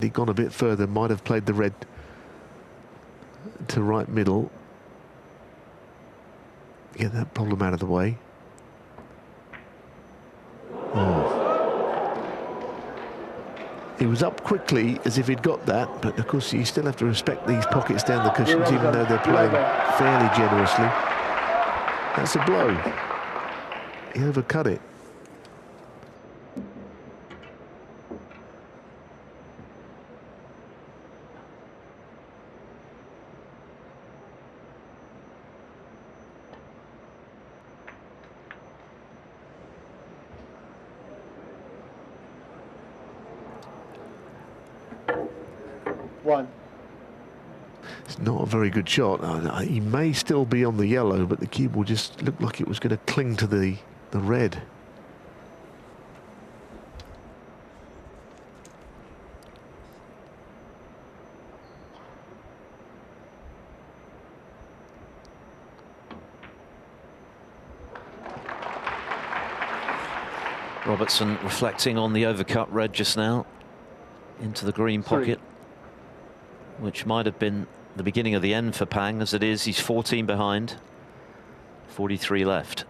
He'd gone a bit further, might have played the red to right middle. Get that problem out of the way. Oh. He was up quickly as if he'd got that, but of course you still have to respect these pockets down the cushions, even though they're playing fairly generously. That's a blow. He overcut it. It's not a very good shot. He may still be on the yellow, but the cue ball just looked like it was going to cling to the red. Robertson reflecting on the overcut red just now into the green pocket, which might have been the beginning of the end for Pang. As it is, he's 14 behind, 43 left.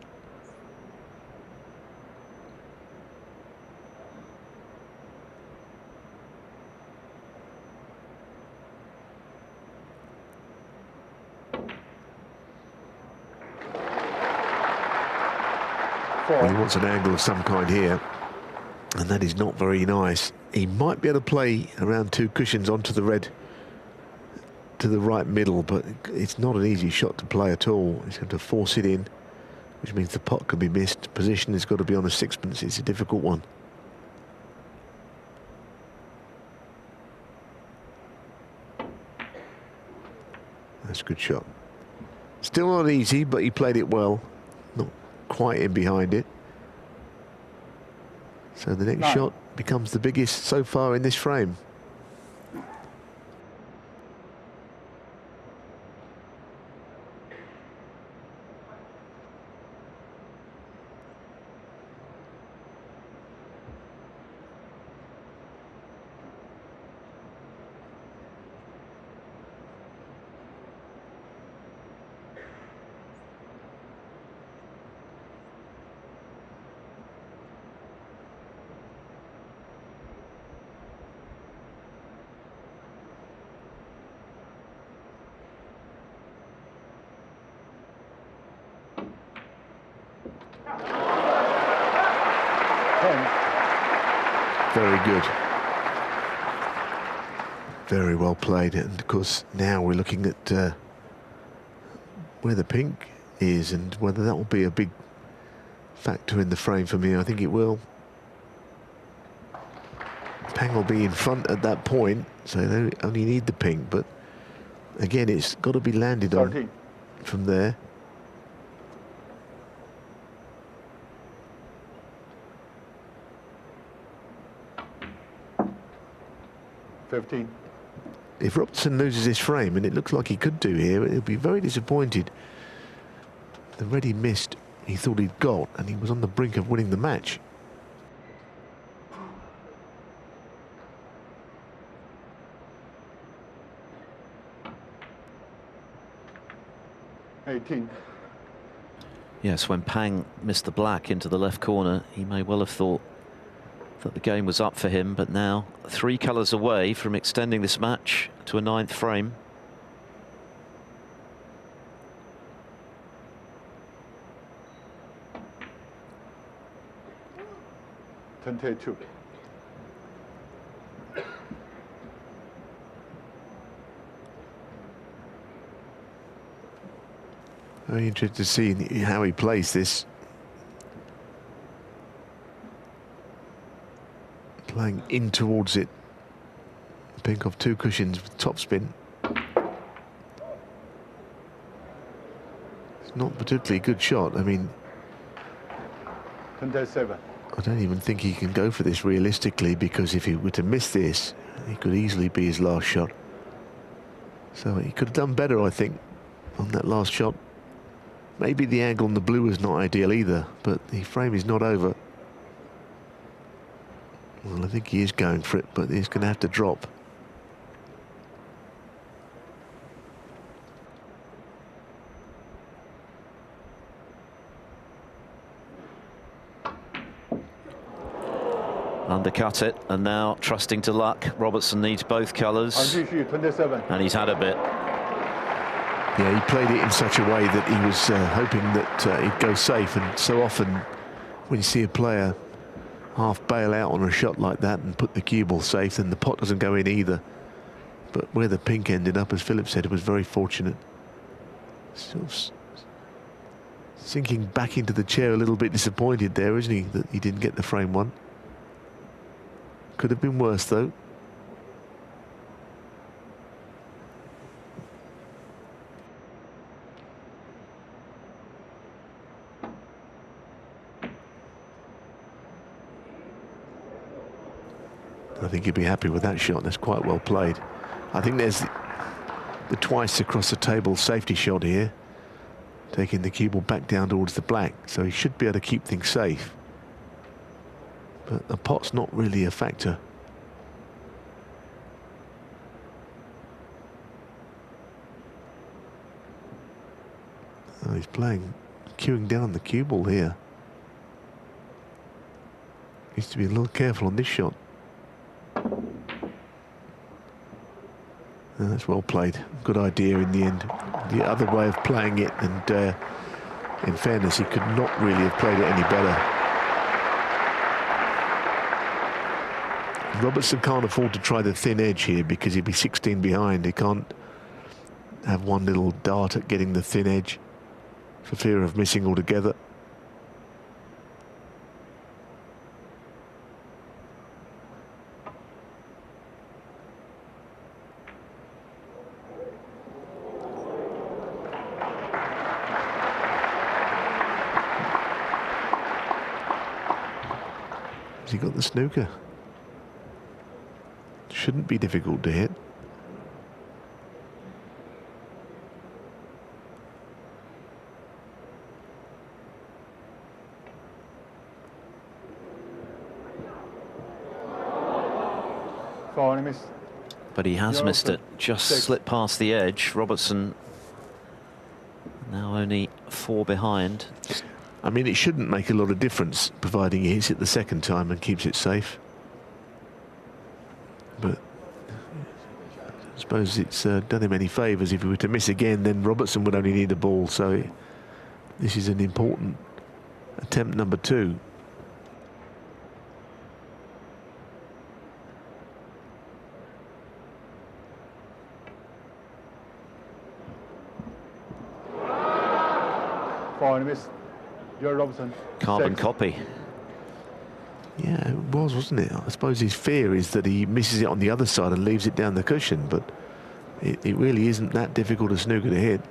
Well, he wants an angle of some kind here, and that is not very nice. He might be able to play around two cushions onto the red to the right middle, but it's not an easy shot to play at all. He's going to force it in, which means the pot could be missed. Position has got to be on a sixpence. It's a difficult one. That's a good shot. Still not easy, but he played it well. Not quite in behind it. So the next shot becomes the biggest so far in this frame. Very good. Very well played. And of course, now we're looking at where the pink is and whether that will be a big factor in the frame for me. I think it will. Pang will be in front at that point, so they only need the pink. But again, it's got to be landed on from there. 15. If Robertson loses his frame, and it looks like he could do here, he'll be very disappointed. The red he missed, he thought he'd got, and he was on the brink of winning the match. Yes, when Pang missed the black into the left corner, he may well have thought that the game was up for him, but now 3 colours away from extending this match to a 9th frame. Very interested to see how he plays this. Playing in towards it. Pink off 2 cushions with topspin. It's not particularly a good shot. I mean, 27. I don't even think he can go for this realistically, because if he were to miss this, it could easily be his last shot. So he could have done better, I think, on that last shot. Maybe the angle on the blue is not ideal either, but the frame is not over. Well, I think he is going for it, but he's going to have to drop. undercut it, and now trusting to luck. Robertson needs both colours, 27. and he's had a bit. Yeah, he played it in such a way that he was hoping that he'd go safe, and so often when you see a player half bail out on a shot like that and put the cue ball safe, then the pot doesn't go in either. But where the pink ended up, as Philip said, it was very fortunate. Sort of sinking back into the chair, a little bit disappointed there, isn't he, that he didn't get the frame one. Could have been worse, though. I think he'd be happy with that shot. That's quite well played. I think there's the twice across the table safety shot here, taking the cue ball back down towards the black, so he should be able to keep things safe. But the pot's not really a factor. Oh, he's cueing down the cue ball here. Needs to be a little careful on this shot. That's well played. Good idea in the end. The other way of playing it, and in fairness, he could not really have played it any better. Robertson can't afford to try the thin edge here because he'd be 16 behind. He can't have one little dart at getting the thin edge for fear of missing altogether. Has he got the snooker? Shouldn't be difficult to hit. But he has missed it. Just slipped past the edge. Robertson now only 4 behind. I mean, it shouldn't make a lot of difference, providing he hits it the second time and keeps it safe. But I suppose it's done him any favours. If he were to miss again, then Robertson would only need the ball. So this is an important attempt, number 2. Robertson. Carbon copy. Yeah, it was, wasn't it? I suppose his fear is that he misses it on the other side and leaves it down the cushion, but it really isn't that difficult a snooker to hit.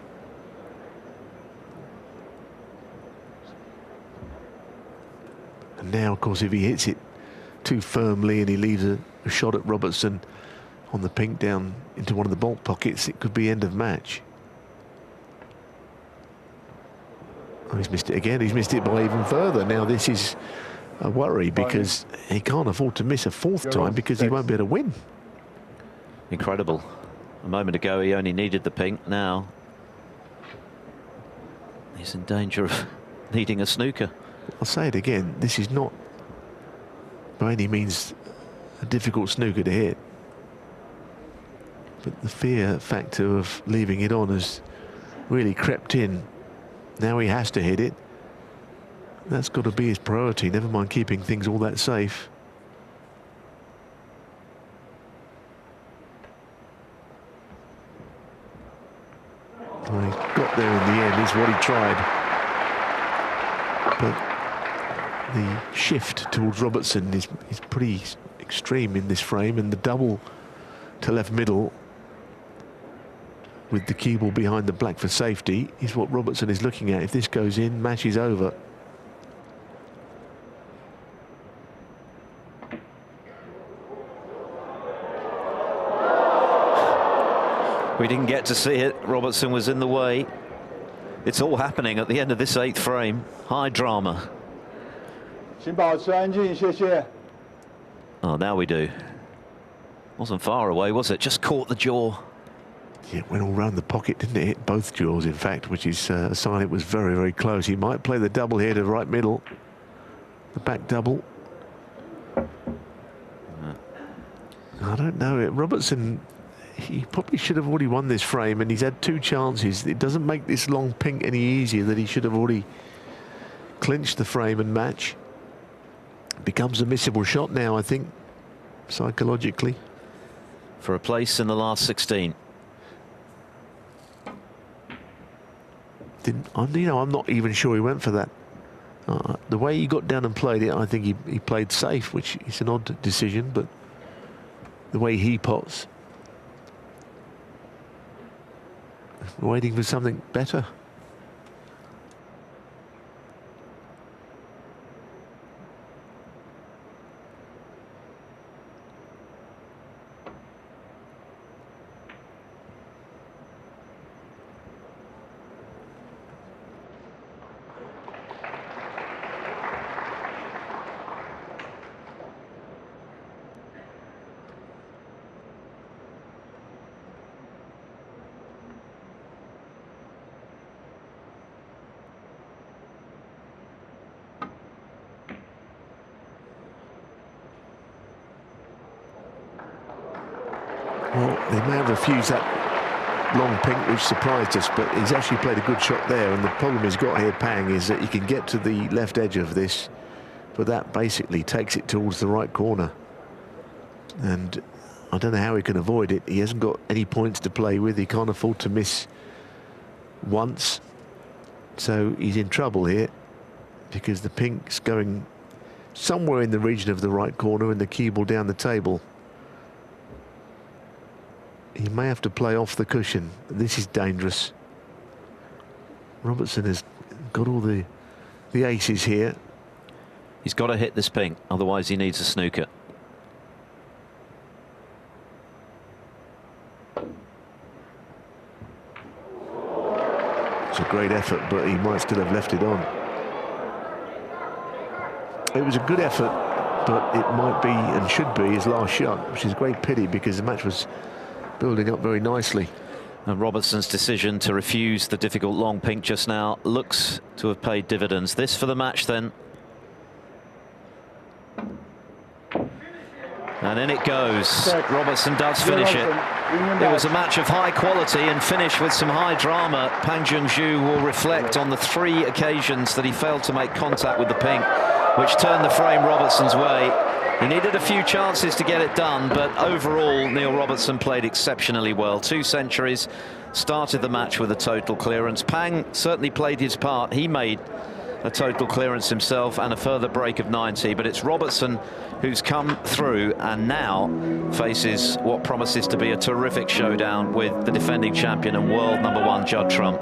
And now, of course, if he hits it too firmly and he leaves a shot at Robertson on the pink down into one of the baulk pockets, it could be end of match. Oh, he's missed it again. He's missed it by even further. Now this is a worry because he can't afford to miss a 4th time because he won't be able to win. Incredible. A moment ago he only needed the pink. Now he's in danger of needing a snooker. I'll say it again. This is not by any means a difficult snooker to hit. But the fear factor of leaving it on has really crept in. Now he has to hit it. That's got to be his priority, never mind keeping things all that safe. Well, he got there in the end, is what he tried. But the shift towards Robertson is pretty extreme in this frame, and the double to left middle with the cue ball behind the black for safety is what Robertson is looking at. If this goes in, match is over. We didn't get to see it. Robertson was in the way. It's all happening at the end of this 8th frame. High drama. Oh, now we do. Wasn't far away, was it? Just caught the jaw. Yeah, it went all round the pocket, didn't it? Hit both jaws, in fact, which is a sign it was very, very close. He might play the double here to right middle. The back double. I don't know. Robertson, he probably should have already won this frame, and he's had 2 chances. It doesn't make this long pink any easier that he should have already clinched the frame and match. It becomes a missable shot now, I think, psychologically. For a place in the last 16. I'm not even sure he went for that. The way he got down and played it, I think he played safe, which is an odd decision, but the way he pots, waiting for something better. Well, they may have refused that long pink, which surprised us, but he's actually played a good shot there. And the problem he's got here, Pang, is that he can get to the left edge of this, but that basically takes it towards the right corner. And I don't know how he can avoid it. He hasn't got any points to play with. He can't afford to miss once. So he's in trouble here, because the pink's going somewhere in the region of the right corner and the cue ball down the table. He may have to play off the cushion. This is dangerous. Robertson has got all the aces here. He's got to hit this pink, otherwise he needs a snooker. It's a great effort, but he might still have left it on. It was a good effort, but it might be and should be his last shot, which is a great pity because the match was building up very nicely. And Robertson's decision to refuse the difficult long pink just now looks to have paid dividends. This for the match then. And in it goes. Robertson does finish it. It was a match of high quality and finish with some high drama. Pang Junxu will reflect on the 3 occasions that he failed to make contact with the pink, which turned the frame Robertson's way. He needed a few chances to get it done, but overall, Neil Robertson played exceptionally well. 2 centuries, started the match with a total clearance. Pang certainly played his part. He made a total clearance himself and a further break of 90, but it's Robertson who's come through and now faces what promises to be a terrific showdown with the defending champion and world #1 Judd Trump.